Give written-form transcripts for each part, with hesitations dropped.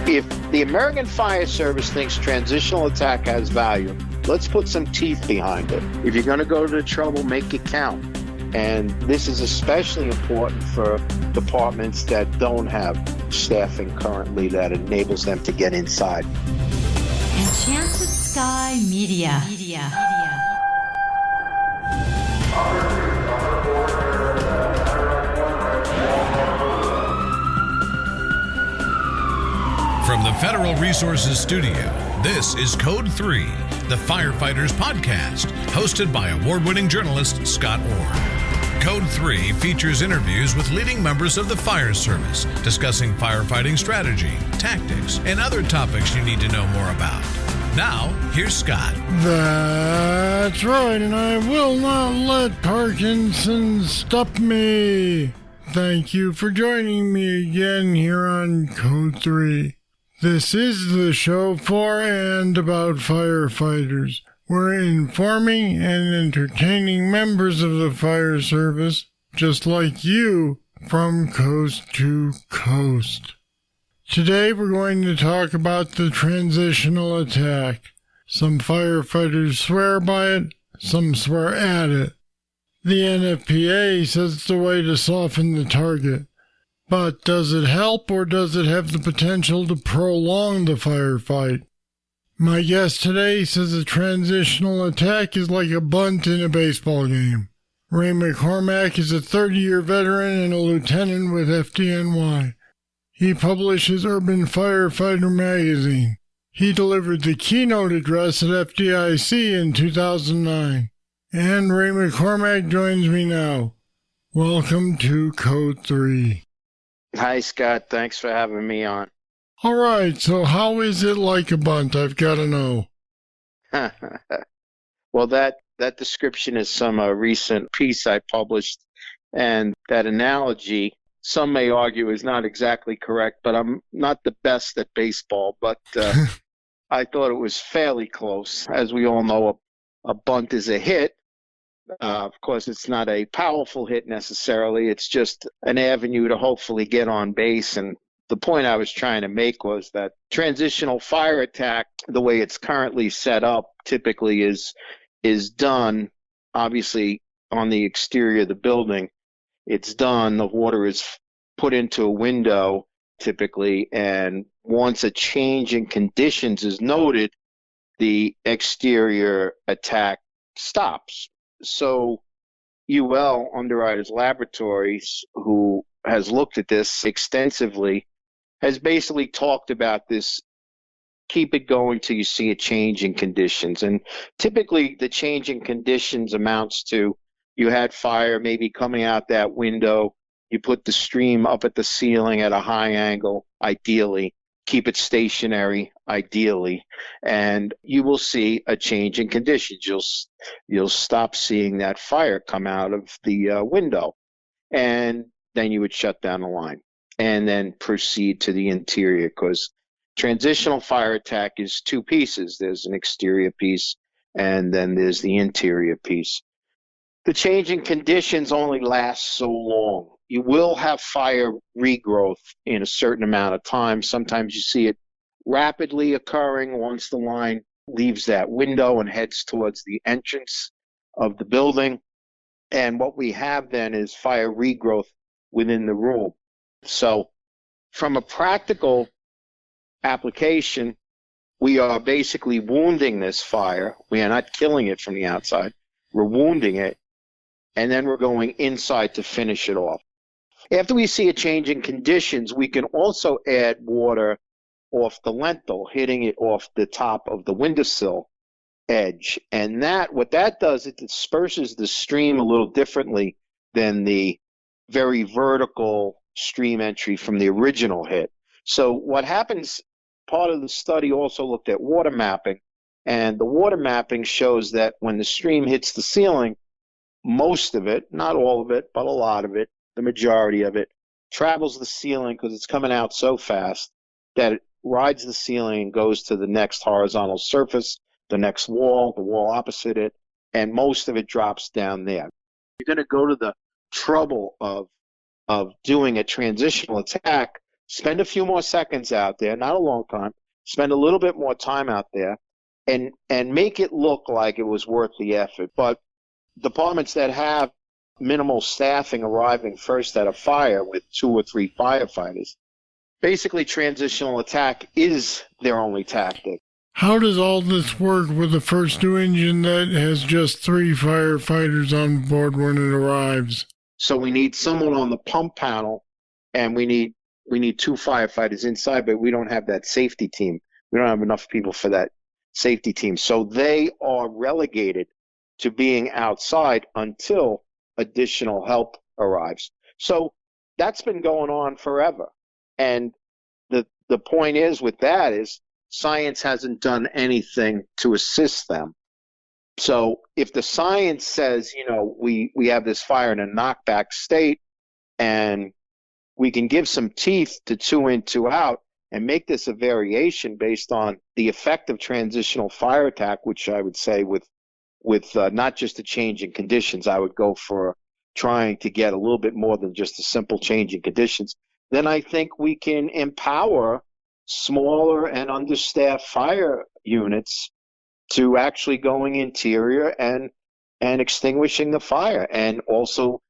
If the American Fire Service thinks transitional attack has value, let's put some teeth behind it. If you're going to go to the trouble, make it count. And this is especially important for departments that don't have staffing currently that enables them to get inside. Enchanted Sky Media. From the Federal Resources Studio, this is Code 3, the Firefighters podcast, hosted by award-winning journalist Scott Orr. Code 3 features interviews with leading members of the fire service, discussing firefighting strategy, tactics, and other topics you need to know more about. Now, here's Scott. That's right, and I will not let Parkinson's stop me. Thank you for joining me again here on Code 3. This is the show for and about firefighters. We're informing and entertaining members of the fire service, just like you, from coast to coast. Today we're going to talk about the transitional attack. Some firefighters swear by it, some swear at it. The NFPA says it's a way to soften the target. But does it help, or does it have the potential to prolong the firefight? My guest today says a transitional attack is like a bunt in a baseball game. Ray McCormack is a 30-year veteran and a lieutenant with FDNY. He publishes Urban Firefighter Magazine. He delivered the keynote address at FDIC in 2009. And Ray McCormack joins me now. Welcome to Code 3. Hi, Scott. Thanks for having me on. All right, so how is it like a bunt? I've got to know. Well, that description is some recent piece I published, and that analogy, some may argue, is not exactly correct, but I'm not the best at baseball, but I thought it was fairly close. As we all know, a bunt is a hit. Of course, it's not a powerful hit necessarily. It's just an avenue to hopefully get on base. And the point I was trying to make was that transitional fire attack, the way it's currently set up, typically is done, obviously, on the exterior of the building. It's done, the water is put into a window, typically, and once a change in conditions is noted, the exterior attack stops. So UL Underwriters Laboratories, who has looked at this extensively, has basically talked about this, keep it going till you see a change in conditions. And typically the change in conditions amounts to you had fire maybe coming out that window, you put the stream up at the ceiling at a high angle, ideally. Keep it stationary, ideally, and you will see a change in conditions. You'll stop seeing that fire come out of the window, and then you would shut down the line and then proceed to the interior, because transitional fire attack is two pieces. There's an exterior piece, and then there's the interior piece. The change in conditions only lasts so long. You will have fire regrowth in a certain amount of time. Sometimes you see it rapidly occurring once the line leaves that window and heads towards the entrance of the building. And what we have then is fire regrowth within the room. So from a practical application, we are basically wounding this fire. We are not killing it from the outside. We're wounding it, and then we're going inside to finish it off. After we see a change in conditions, we can also add water off the lintel, hitting it off the top of the windowsill edge. And what that does, it disperses the stream a little differently than the very vertical stream entry from the original hit. So what happens, part of the study also looked at water mapping, and the water mapping shows that when the stream hits the ceiling, most of it, not all of it, but a lot of it, the majority of it, travels the ceiling because it's coming out so fast that it rides the ceiling and goes to the next horizontal surface, the next wall, the wall opposite it, and most of it drops down there. You're going to go to the trouble of doing a transitional attack spend a few more seconds out there, not a long time, spend a little bit more time out there, and make it look like it was worth the effort. But departments that have minimal staffing arriving first at a fire with 2 or 3 firefighters, basically transitional attack is their only tactic. How does all this work with the first new engine that has just 3 firefighters on board when it arrives? So we need someone on the pump panel, and we need 2 firefighters inside, but we don't have that safety team. We don't have enough people for that safety team. So they are relegated to being outside until additional help arrives. So that's been going on forever. And the point is with that is science hasn't done anything to assist them. So if the science says, we have this fire in a knockback state and we can give some teeth to 2 in, 2 out and make this a variation based on the effect of transitional fire attack, which I would say with not just a change in conditions, I would go for trying to get a little bit more than just a simple change in conditions, then I think we can empower smaller and understaffed fire units to actually going interior and extinguishing the fire, and also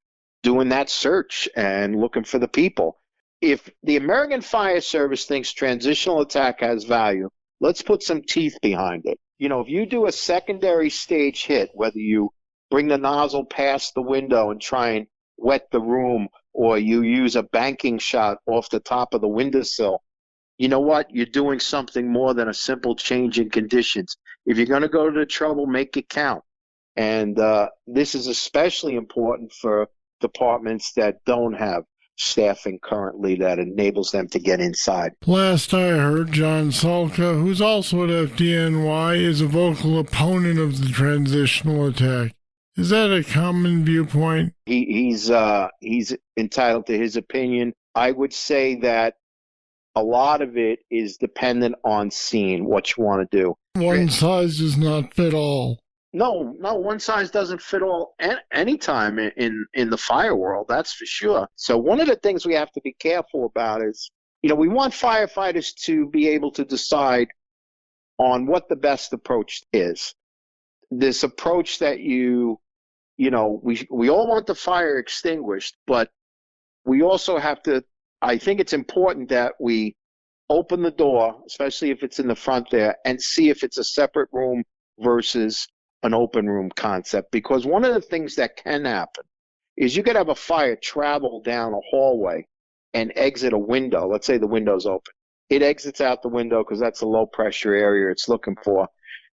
doing that search and looking for the people. If the American Fire Service thinks transitional attack has value, let's put some teeth behind it. If you do a secondary stage hit, whether you bring the nozzle past the window and try and wet the room, or you use a banking shot off the top of the windowsill, you know what? You're doing something more than a simple change in conditions. If you're going to go to the trouble, make it count. And this is especially important for departments that don't have staffing currently that enables them to get inside. Last I heard, John Salka, who's also at FDNY, is a vocal opponent of the transitional attack. Is that a common viewpoint? He's entitled to his opinion. I would say that a lot of it is dependent on scene, what you want to do. One size does not fit all. No, one size doesn't fit all anytime in the fire world, that's for sure. So one of the things we have to be careful about is, we want firefighters to be able to decide on what the best approach is. This approach that we all want the fire extinguished, but we also have to, I think it's important that we open the door, especially if it's in the front there, and see if it's a separate room versus an open room concept. Because one of the things that can happen is you could have a fire travel down a hallway and exit a window. Let's say the window's open. It exits out the window because that's a low pressure area it's looking for.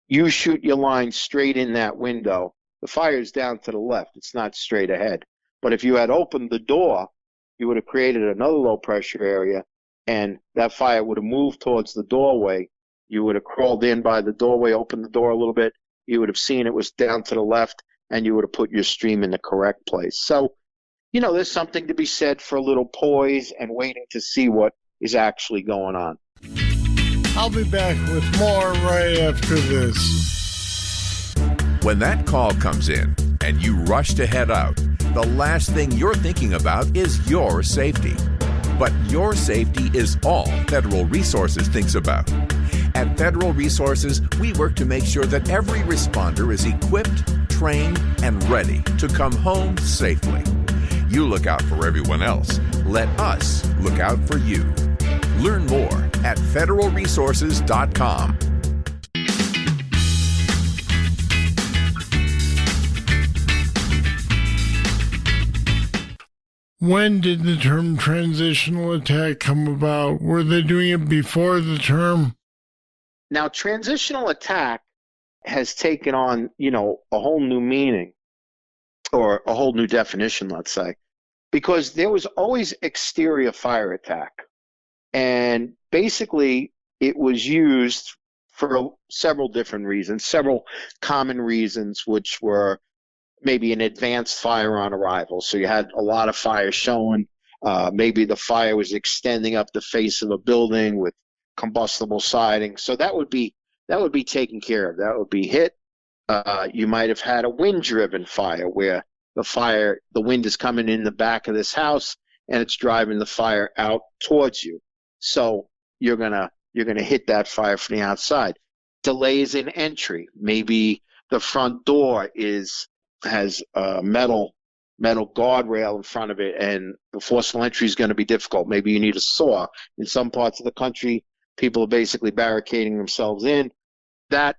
You shoot your line straight in that window. The fire is down to the left. It's not straight ahead. But if you had opened the door, you would have created another low pressure area, and that fire would have moved towards the doorway. You would have crawled in by the doorway, opened the door a little bit. You would have seen it was down to the left, and you would have put your stream in the correct place. So, there's something to be said for a little poise and waiting to see what is actually going on. I'll be back with more right after this. When that call comes in and you rush to head out, the last thing you're thinking about is your safety. But your safety is all Federal Resources thinks about. At Federal Resources, we work to make sure that every responder is equipped, trained, and ready to come home safely. You look out for everyone else. Let us look out for you. Learn more at federalresources.com. When did the term transitional attack come about? Were they doing it before the term? Now, transitional attack has taken on, a whole new meaning, or a whole new definition, let's say, because there was always exterior fire attack. And basically, it was used for several different reasons, several common reasons, which were maybe an advanced fire on arrival. So you had a lot of fire showing. Maybe the fire was extending up the face of a building with combustible siding. So that would be taken care of. That would be hit. You might have had a wind-driven fire where the wind is coming in the back of this house and it's driving the fire out towards you. So you're gonna hit that fire from the outside. Delays in entry. Maybe the front door has a metal guardrail in front of it, and the forcible entry is going to be difficult. Maybe you need a saw. In some parts of the country, people are basically barricading themselves in. That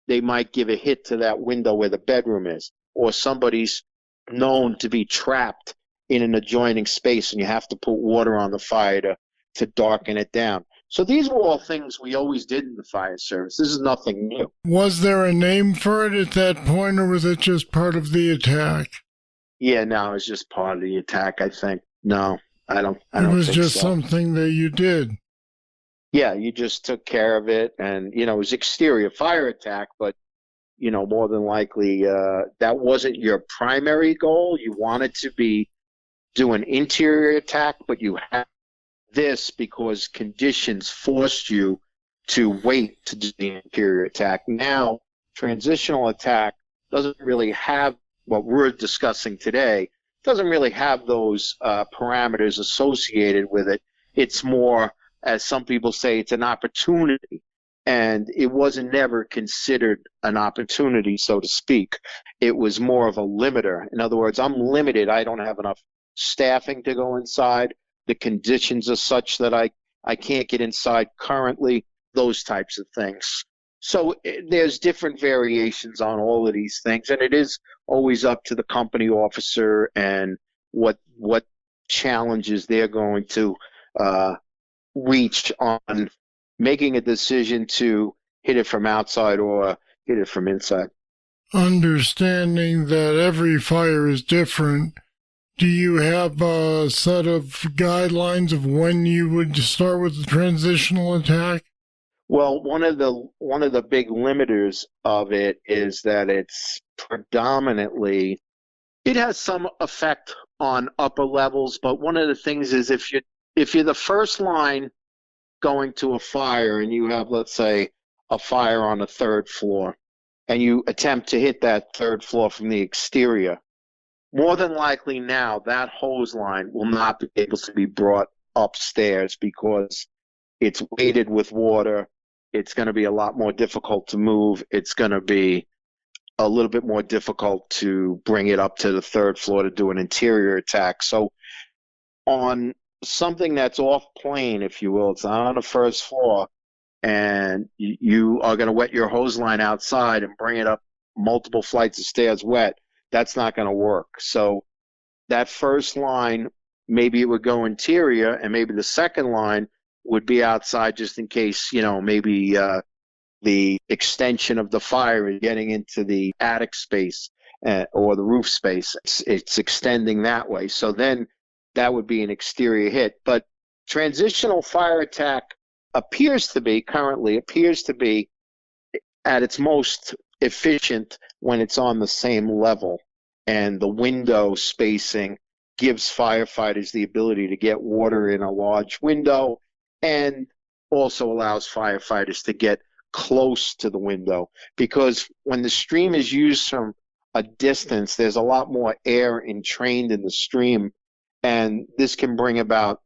they might give a hit to that window where the bedroom is, or somebody's known to be trapped in an adjoining space, and you have to put water on the fire to darken it down. So these were all things we always did in the fire service. This is nothing new. Was there a name for it at that point, or was it just part of the attack? Yeah, no, it's just part of the attack, I think. No, I don't think so. It was just something that you did. Yeah, you just took care of it, and, it was exterior fire attack, but, more than likely that wasn't your primary goal. You wanted to do an interior attack, but you had this because conditions forced you to wait to do the interior attack. Now, transitional attack doesn't really have what we're discussing today, doesn't really have those parameters associated with it. It's more, as some people say, it's an opportunity. And it wasn't never considered an opportunity, so to speak. It was more of a limiter. In other words, I'm limited. I don't have enough staffing to go inside. The conditions are such that I can't get inside currently, those types of things. So there's different variations on all of these things, and it is always up to the company officer and what challenges they're going to reach on making a decision to hit it from outside or hit it from inside. Understanding that every fire is different, do you have a set of guidelines of when you would start with the transitional attack? Well, one of the big limiters of it is that it's predominantly, it has some effect on upper levels, but one of the things is if you're the first line going to a fire and you have, let's say, a fire on the third floor, and you attempt to hit that third floor from the exterior, more than likely now that hose line will not be able to be brought upstairs because it's weighted with water. It's going to be a lot more difficult to move. It's going to be a little bit more difficult to bring it up to the third floor to do an interior attack. So on something that's off plane, if you will, it's not on the first floor, and you are going to wet your hose line outside and bring it up multiple flights of stairs wet, that's not going to work. So that first line, maybe it would go interior, and maybe the second line would be outside just in case, maybe the extension of the fire is getting into the attic space or the roof space. It's extending that way. So then that would be an exterior hit. But transitional fire attack appears to be at its most efficient when it's on the same level, and the window spacing gives firefighters the ability to get water in a large window and also allows firefighters to get close to the window, because when the stream is used from a distance, there's a lot more air entrained in the stream, and this can bring about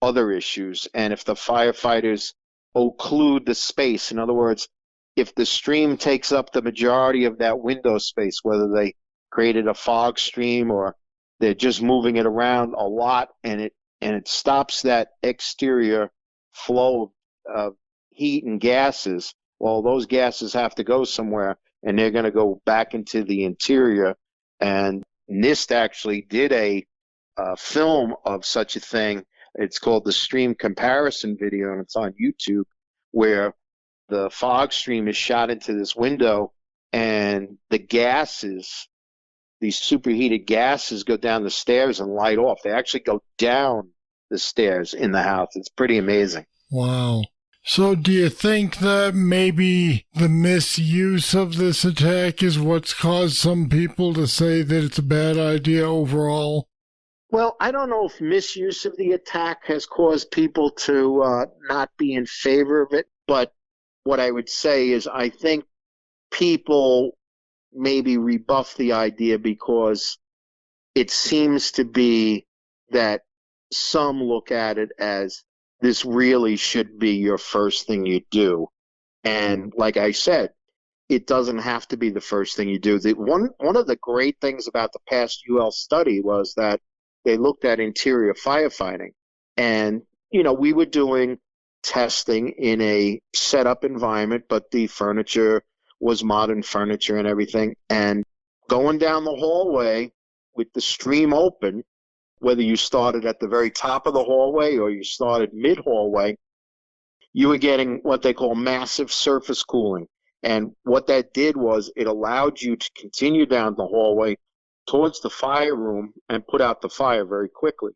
other issues. And if the firefighters occlude the space, in other words, if the stream takes up the majority of that window space, whether they created a fog stream or they're just moving it around a lot, and it stops that exterior flow of heat and gases, well, those gases have to go somewhere, and they're going to go back into the interior. And NIST actually did a film of such a thing. It's called the Stream Comparison Video, and it's on YouTube, where the fog stream is shot into this window, and the gases, these superheated gases, go down the stairs and light off. They actually go down the stairs in the house. It's pretty amazing. Wow. So do you think that maybe the misuse of this attack is what's caused some people to say that it's a bad idea overall? Well, I don't know if misuse of the attack has caused people to not be in favor of it, but what I would say is I think people maybe rebuff the idea because it seems to be that some look at it as this really should be your first thing you do. And like I said, it doesn't have to be the first thing you do. One of the great things about the past UL study was that they looked at interior firefighting. And, we were doing testing in a set-up environment, but the furniture was modern furniture and everything. And going down the hallway with the stream open, whether you started at the very top of the hallway or you started mid-hallway, you were getting what they call massive surface cooling. And what that did was it allowed you to continue down the hallway towards the fire room and put out the fire very quickly.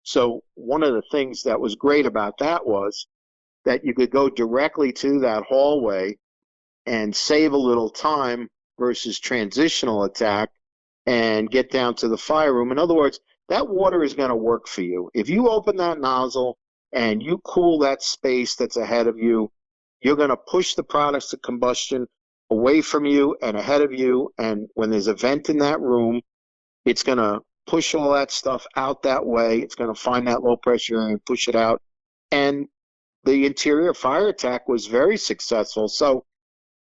So one of the things that was great about that was that you could go directly to that hallway and save a little time versus transitional attack and get down to the fire room. In other words, that water is going to work for you. If you open that nozzle and you cool that space that's ahead of you, you're going to push the products of combustion away from you and ahead of you. And when there's a vent in that room, it's going to push all that stuff out that way. It's going to find that low pressure area and push it out. And the interior fire attack was very successful. So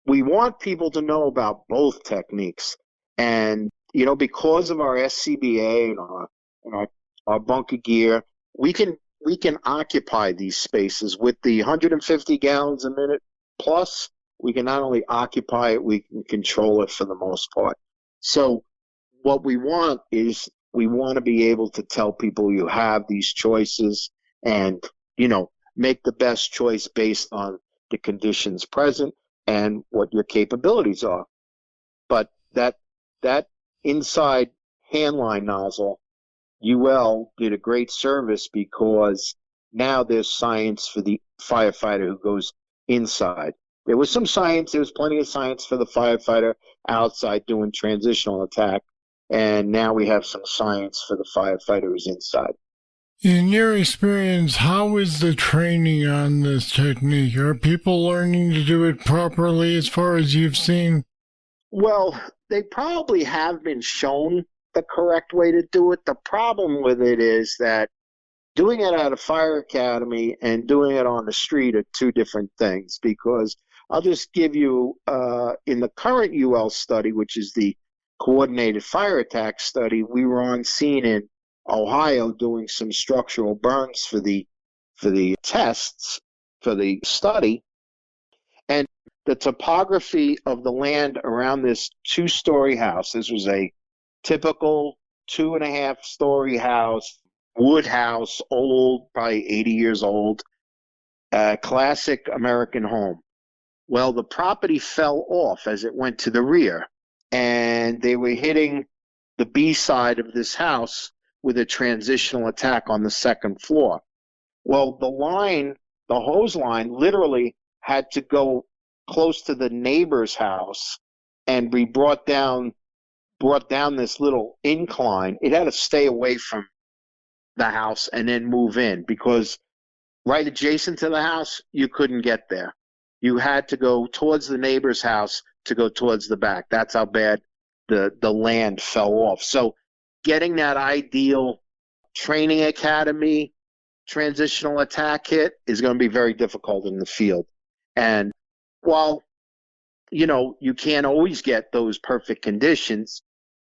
we want people to know about both techniques. And, because of our SCBA and our bunker gear, we can occupy these spaces with the 150 gallons a minute plus. We can not only occupy it, we can control it for the most part. So what we want is we want to be able to tell people you have these choices and, make the best choice based on the conditions present and what your capabilities are. But that inside handline nozzle, UL did a great service because now there's science for the firefighter who goes inside. There was plenty of science for the firefighter outside doing transitional attack, and now we have some science for the firefighter who's inside. In your experience, how is the training on this technique? Are people learning to do it properly as far as you've seen? Well, they probably have been shown the correct way to do it. The problem with it is that doing it at a fire academy and doing it on the street are two different things, because I'll just give you, in the current UL study, which is the coordinated fire attack study, we were on scene in Ohio doing some structural burns for the tests for the study. And the topography of the land around this 2-story house, this was a typical 2.5-story house, wood house, old, probably 80 years old, classic American home. Well, the property fell off as it went to the rear, and they were hitting the B side of this house with a transitional attack on the second floor. Well, the hose line literally had to go close to the neighbor's house and be brought down this little incline. It had to stay away from the house and then move in, because right adjacent to the house, you couldn't get there. You had to go towards the neighbor's house to go towards the back. That's how bad the land fell off. So getting that ideal training academy transitional attack kit is going to be very difficult in the field. And while, you can't always get those perfect conditions,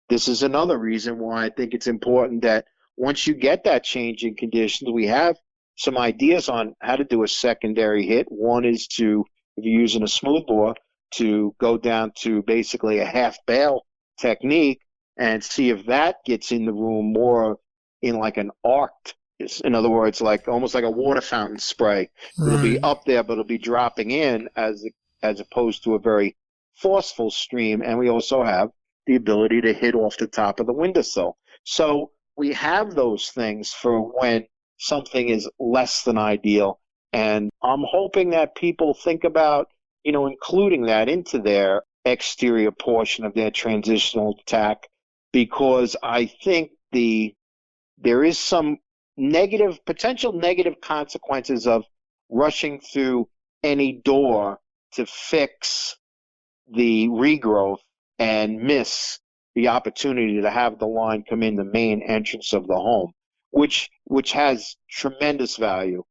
this is another reason why I think it's important that once you get that change in conditions, we have some ideas on how to do a secondary hit. One is to, if you're using a smoothbore, to go down to basically a half bale technique and see if that gets in the room more in like an arced, in other words, like almost like a water fountain spray. Right. It'll be up there, but it'll be dropping in as opposed to a very forceful stream. And we also have the ability to hit off the top of the windowsill. So we have those things for when something is less than ideal. And I'm hoping that people think about, including that into their exterior portion of their transitional attack, because I think there is some potential negative consequences of rushing through any door to fix the regrowth and miss the opportunity to have the line come in the main entrance of the home, which has tremendous value.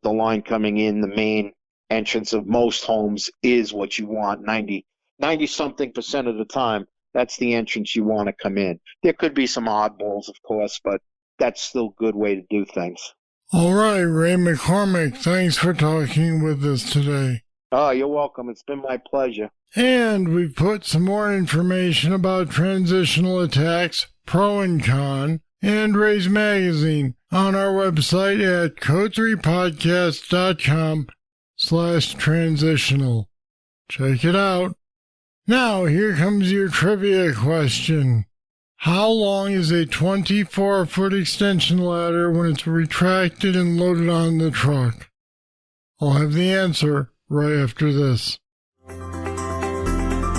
the line coming in, the main entrance of most homes is what you want. 90-something% of the time, that's the entrance you want to come in. There could be some oddballs, of course, but that's still a good way to do things. All right, Ray McCormack, thanks for talking with us today. Oh, you're welcome. It's been my pleasure. And we've put some more information about transitional attacks, pro and con, and Ray's magazine on our website at code3podcast.com/transitional. Check it out. Now, here comes your trivia question. How long is a 24-foot extension ladder when it's retracted and loaded on the truck? I'll have the answer right after this.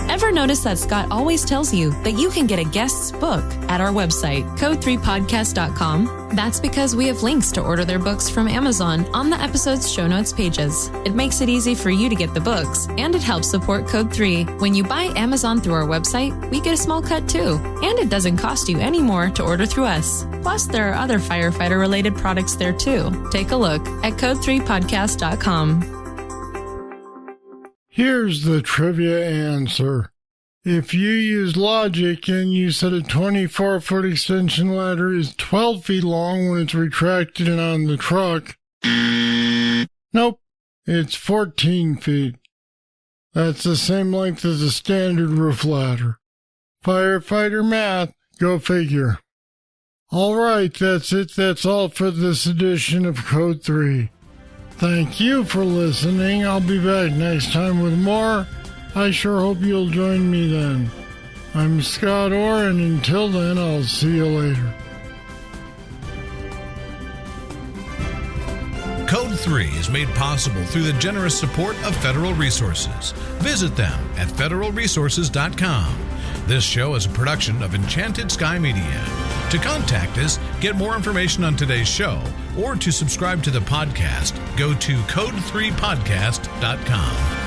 Ever notice that Scott always tells you that you can get a guest's book at our website, code3podcast.com? That's because we have links to order their books from Amazon on the episode's show notes pages. It makes it easy for you to get the books, and it helps support Code 3. When you buy Amazon through our website, we get a small cut too, and it doesn't cost you any more to order through us. Plus, there are other firefighter-related products there too. Take a look at code3podcast.com. Here's the trivia answer. If you use logic and you said a 24-foot extension ladder is 12 feet long when it's retracted and on the truck, nope, it's 14 feet. That's the same length as a standard roof ladder. Firefighter math, go figure. All right, that's it. That's all for this edition of Code 3. Thank you for listening. I'll be back next time with more. I sure hope you'll join me then. I'm Scott Orr, and until then, I'll see you later. Code 3 is made possible through the generous support of Federal Resources. Visit them at federalresources.com. This show is a production of Enchanted Sky Media. To contact us, get more information on today's show, or to subscribe to the podcast, go to code3podcast.com.